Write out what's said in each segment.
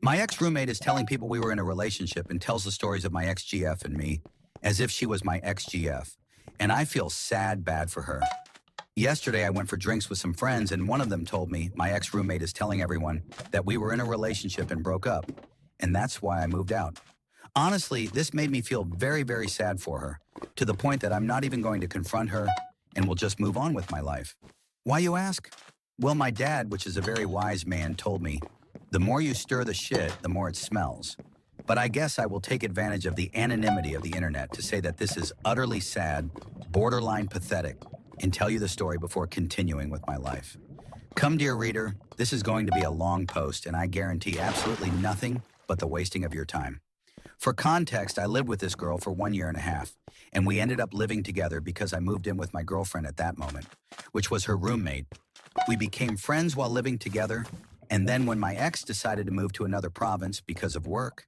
My ex-roommate is telling people we were in a relationship and tells the stories of my ex-GF and me as if she was my ex-GF. And I feel sad bad for her. Yesterday, I went for drinks with some friends and one of them told me my ex-roommate is telling everyone that we were in a relationship and broke up. And that's why I moved out. Honestly, this made me feel very, very sad for her, to the point that I'm not even going to confront her and will just move on with my life. Why, you ask? Well, my dad, which is a very wise man, told me, the more you stir the shit, the more it smells. But I guess I will take advantage of the anonymity of the internet to say that this is utterly sad, borderline pathetic, and tell you the story before continuing with my life. Come, dear reader, this is going to be a long post, and I guarantee absolutely nothing but the wasting of your time. For context, I lived with this girl for 1.5 years, and we ended up living together because I moved in with my girlfriend at that moment, which was her roommate. We became friends while living together, and then when my ex decided to move to another province because of work,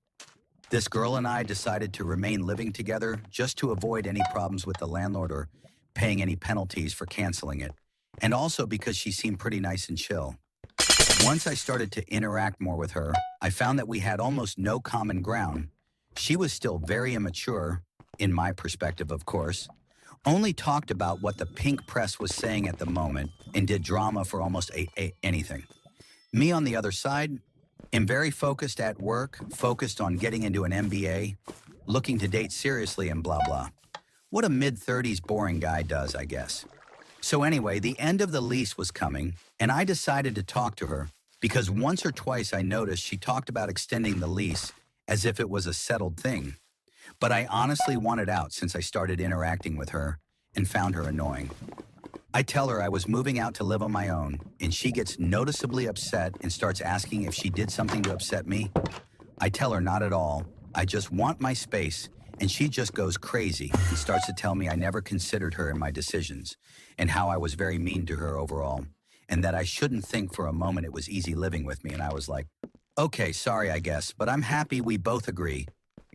this girl and I decided to remain living together just to avoid any problems with the landlord or paying any penalties for canceling it, and also because she seemed pretty nice and chill. Once I started to interact more with her, I found that we had almost no common ground. She was still very immature, in my perspective, of course, only talked about what the pink press was saying at the moment and did drama for almost anything. Me, on the other side, am very focused at work, focused on getting into an MBA, looking to date seriously and blah blah. What a mid-30s boring guy does, I guess. So anyway, the end of the lease was coming, and I decided to talk to her because once or twice I noticed she talked about extending the lease as if it was a settled thing. But I honestly wanted out since I started interacting with her and found her annoying. I tell her I was moving out to live on my own, and she gets noticeably upset and starts asking if she did something to upset me. I tell her not at all, I just want my space, and she just goes crazy and starts to tell me I never considered her in my decisions, and how I was very mean to her overall, and that I shouldn't think for a moment it was easy living with me. And I was like, okay, sorry, I guess, but I'm happy we both agree.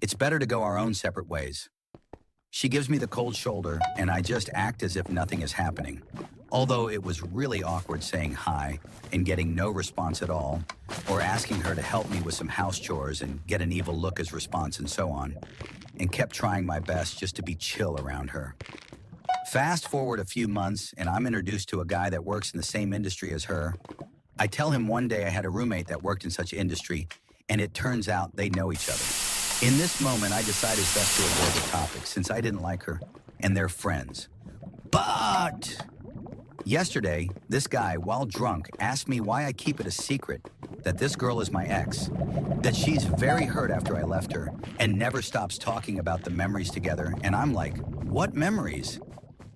It's better to go our own separate ways. She gives me the cold shoulder, and I just act as if nothing is happening. Although it was really awkward saying hi and getting no response at all, or asking her to help me with some house chores and get an evil look as response and so on, and kept trying my best just to be chill around her. Fast forward a few months, and I'm introduced to a guy that works in the same industry as her. I tell him one day I had a roommate that worked in such industry, and it turns out they know each other. In this moment, I decided best to avoid the topic since I didn't like her, and they're friends. But yesterday, this guy, while drunk, asked me why I keep it a secret that this girl is my ex, that she's very hurt after I left her, and never stops talking about the memories together, and I'm like, what memories?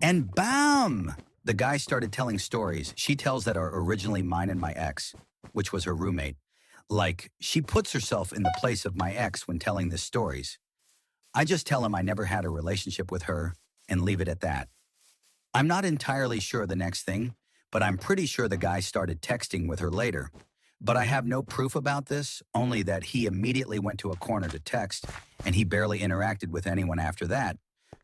And bam! The guy started telling stories she tells that are originally mine and my ex, which was her roommate. Like, she puts herself in the place of my ex when telling these stories. I just tell him I never had a relationship with her and leave it at that. I'm not entirely sure the next thing, but I'm pretty sure the guy started texting with her later. But I have no proof about this, only that he immediately went to a corner to text, and he barely interacted with anyone after that.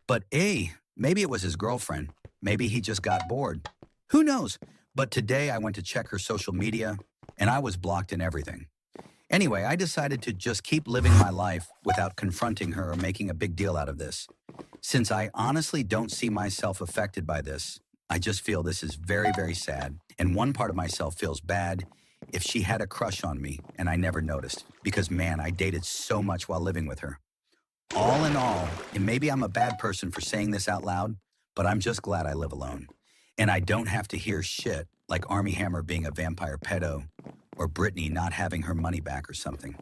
But maybe it was his girlfriend. Maybe he just got bored. Who knows? But today I went to check her social media, and I was blocked and everything. Anyway, I decided to just keep living my life without confronting her or making a big deal out of this. Since I honestly don't see myself affected by this, I just feel this is very, very sad. And one part of myself feels bad if she had a crush on me and I never noticed, because man, I dated so much while living with her. All in all, and maybe I'm a bad person for saying this out loud, but I'm just glad I live alone. And I don't have to hear shit like Armie Hammer being a vampire pedo or Britney not having her money back or something.